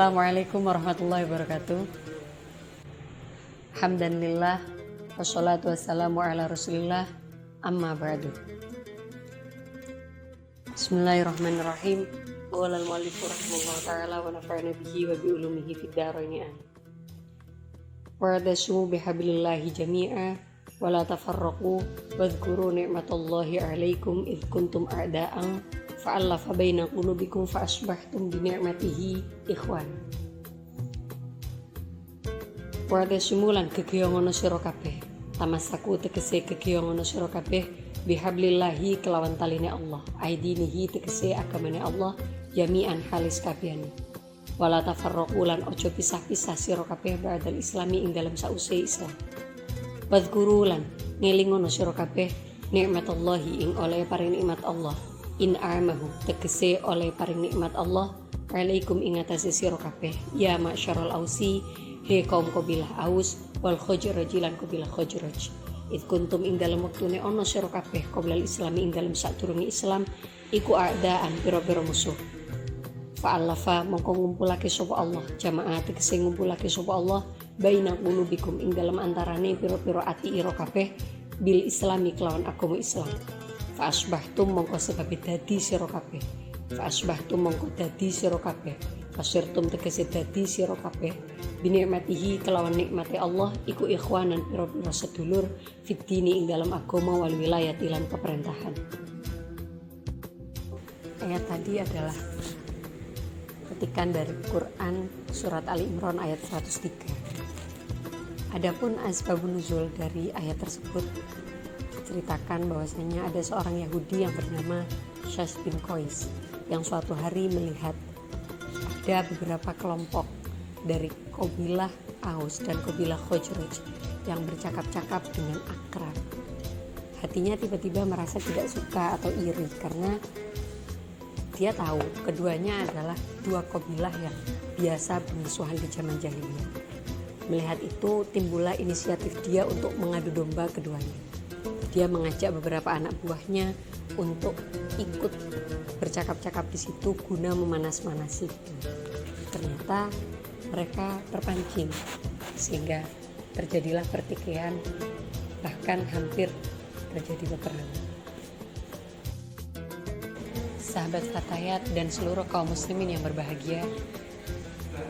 Assalamualaikum warahmatullahi wabarakatuh. Alhamdulillah, wassalatu wassalamu ala rasulillah, amma ba'du. Bismillahirrahmanirrahim. Qala al-mu'allifu rahimahullahu ta'ala wa nafa'ana bihi wa bi ulumihi fid dharain amin. Wa'tasimu bihablillahi jami'a wa la tafarraqu wadhkuru ni'matallahi 'alaikum id kuntum a'da'an fa'alafa baina qulubikum fa asbahtum bi ni'matihi ikhwan. Warga simulan kekiyongono sira kabeh. Tamasaku tegese kekiyongono sira kabeh bihablillahi kelawan taline Allah. Aidinihi tegese agamane Allah jami'an halis kabehane. Wala tafarraqu lan ojo pisah-pisah sira kabeh ba'dal islami ing dalem sause Islam. Wadhkuru lan ngelingono sira kabeh nikmatallahi ing oleh paring nikmat Allah. In amahu tegese oleh paring nikmat Allah alaikum ing atase sira kabeh ya masyarul ausi he kaum kabilah aus wal khajraj lan kabilah khajraj id kuntum ing dalem wektune ana sira kabeh qablal islami ing dalem sadurunge Islam iku a'daan pira-pira musuh fa'alafa mongko ngumpulake sapa Allah jamaah tegese ngumpulake sapa Allah baina qulubikum ing dalem antarane pira-pira ati ira kabeh bil islami kelawan agama Islam. Fa'asbahtum mongko sebab dadi sira kabeh. Fa'asbahtum mongko dadi sira kabeh. Fasirtum tegese dadi sira kabeh. Binikmatihi kelawan nikmate Allah iku ikhwanan pira-pira sedulur fitini ing dalam agama wal wilayah lan pemerintahan. Ayat tadi adalah kutipan dari Quran surat Ali Imran ayat 103. Adapun asbabun nuzul dari ayat tersebut ceritakan bahwasanya ada seorang Yahudi yang bernama Syas bin Qais yang suatu hari melihat ada beberapa kelompok dari kabilah Aus dan kabilah Khazraj yang bercakap-cakap dengan akrab. Hatinya tiba-tiba merasa tidak suka atau iri karena dia tahu keduanya adalah dua kabilah yang biasa bermusuhan di zaman jahiliyah. Melihat itu timbullah inisiatif dia untuk mengadu domba keduanya. Dia mengajak beberapa anak buahnya untuk ikut bercakap-cakap di situ guna memanas-manasi. Ternyata mereka terpancing sehingga terjadilah pertikaian, bahkan hampir terjadi peperangan. Sahabat Fatayat dan seluruh kaum muslimin yang berbahagia,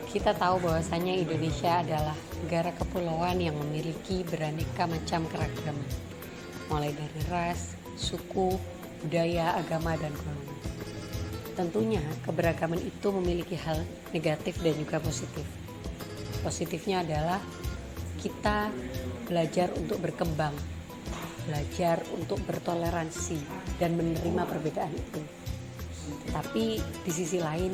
kita tahu bahwasanya Indonesia adalah negara kepulauan yang memiliki beraneka macam keragaman. Mulai dari ras, suku, budaya, agama, dan golongan. Tentunya keberagaman itu memiliki hal negatif dan juga positif. Positifnya adalah kita belajar untuk berkembang, belajar untuk bertoleransi dan menerima perbedaan itu. Tetapi di sisi lain,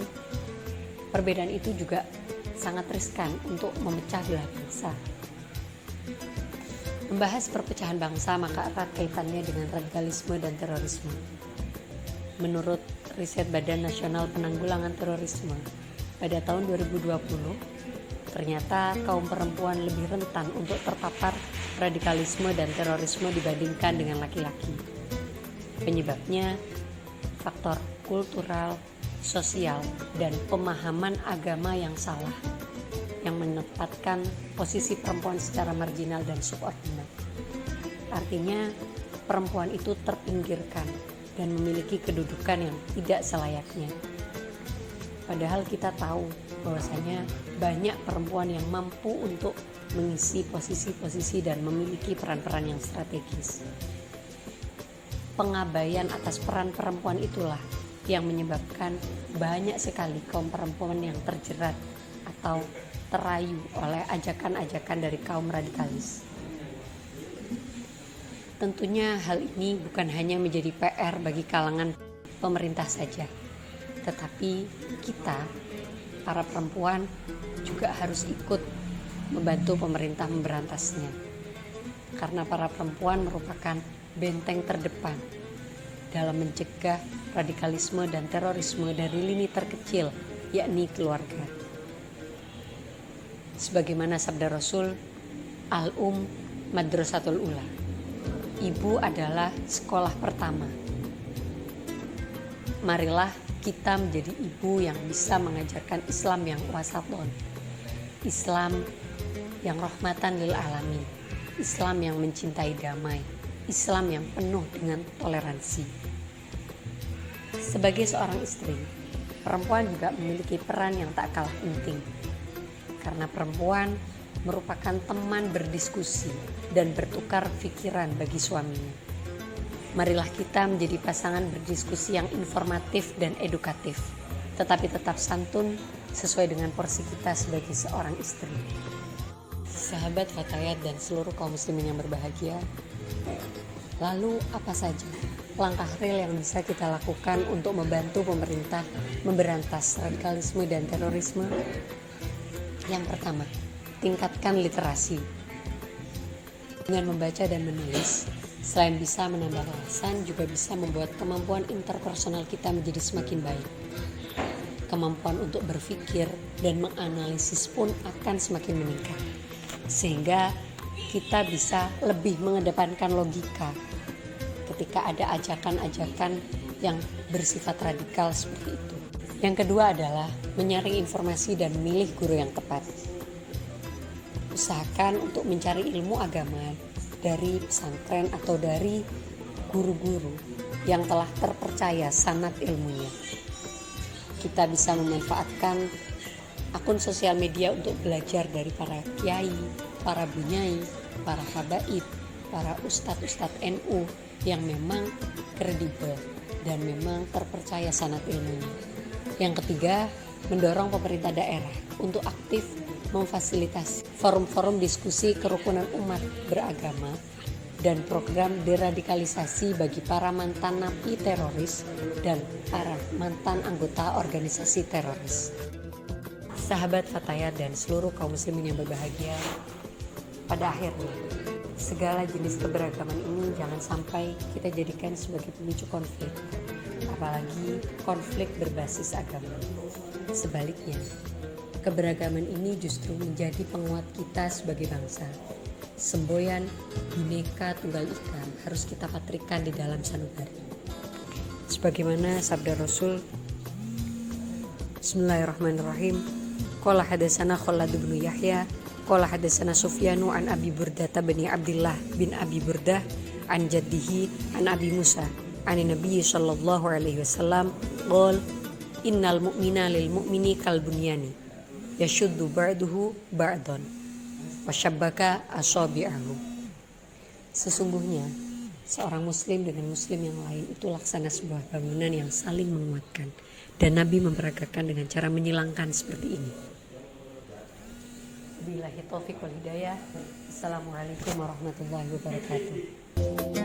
perbedaan itu juga sangat riskan untuk memecah belah bangsa. Membahas perpecahan bangsa maka erat kaitannya dengan radikalisme dan terorisme. Menurut riset Badan Nasional Penanggulangan Terorisme, pada tahun 2020, ternyata kaum perempuan lebih rentan untuk terpapar radikalisme dan terorisme dibandingkan dengan laki-laki. Penyebabnya faktor kultural, sosial, dan pemahaman agama yang salah yang menempatkan posisi perempuan secara marginal dan subordinat. Artinya perempuan itu terpinggirkan dan memiliki kedudukan yang tidak selayaknya. Padahal kita tahu bahwasanya banyak perempuan yang mampu untuk mengisi posisi-posisi dan memiliki peran-peran yang strategis. Pengabaian atas peran perempuan itulah yang menyebabkan banyak sekali kaum perempuan yang terjerat atau terayu oleh ajakan-ajakan dari kaum radikalis. Tentunya hal ini bukan hanya menjadi PR bagi kalangan pemerintah saja, tetapi kita, para perempuan, juga harus ikut membantu pemerintah memberantasnya. Karena para perempuan merupakan benteng terdepan dalam mencegah radikalisme dan terorisme dari lini terkecil, yakni keluarga. Sebagaimana sabda Rasul, Madrasatul Ula. Ibu adalah sekolah pertama. Marilah kita menjadi ibu yang bisa mengajarkan Islam yang wasaton, Islam yang rahmatan lil alamin, Islam yang mencintai damai, Islam yang penuh dengan toleransi. Sebagai seorang istri, perempuan juga memiliki peran yang tak kalah penting, karena perempuan merupakan teman berdiskusi dan bertukar pikiran bagi suaminya. Marilah kita menjadi pasangan berdiskusi yang informatif dan edukatif, tetapi tetap santun sesuai dengan porsi kita sebagai seorang istri. Sahabat Fatayat dan seluruh kaum muslimin yang berbahagia, lalu apa saja langkah real yang bisa kita lakukan untuk membantu pemerintah memberantas radikalisme dan terorisme? Yang pertama, tingkatkan literasi. Dengan membaca dan menulis, selain bisa menambah wawasan, juga bisa membuat kemampuan interpersonal kita menjadi semakin baik. Kemampuan untuk berpikir dan menganalisis pun akan semakin meningkat, sehingga kita bisa lebih mengedepankan logika ketika ada ajakan-ajakan yang bersifat radikal seperti itu. Yang kedua adalah menyaring informasi dan memilih guru yang tepat. Usahakan untuk mencari ilmu agama dari pesantren atau dari guru-guru yang telah terpercaya sanad ilmunya. Kita bisa memanfaatkan akun sosial media untuk belajar dari para kiai, para bunyai, para habaib, para ustadz-ustadz NU yang memang kredibel dan memang terpercaya sanad ilmunya. Yang ketiga, mendorong pemerintah daerah untuk aktif memfasilitasi forum-forum diskusi kerukunan umat beragama dan program deradikalisasi bagi para mantan napi teroris dan para mantan anggota organisasi teroris. Sahabat Fatayat dan seluruh kaum muslimin yang berbahagia, pada akhirnya segala jenis keberagaman ini jangan sampai kita jadikan sebagai pemicu konflik, apalagi konflik berbasis agama. Sebaliknya, keberagaman ini justru menjadi penguat kita sebagai bangsa. Semboyan Bhinneka Tunggal Ika harus kita patrikan di dalam sanubari. Sebagaimana sabda Rasul, Bismillahirrahmanirrahim. Qala hadatsana Khalid bin Yahya, qala hadatsana Sufyanu an Abi Burdah bin Abdullah bin Abi Burdah an jaddihi an Abi Musa an Nabi sallallahu alaihi wasallam qol innal mu'mina lil mu'mini kal bunyani yashuddu ba'duhu ba'dan wasyabbaka asabi'ahu. Sesungguhnya seorang muslim dengan muslim yang lain itu laksana sebuah bangunan yang saling menguatkan, dan Nabi memperagakan dengan cara menyilangkan seperti ini. Billahi taufiq wal hidayah. Assalamualaikum warahmatullahi wabarakatuh.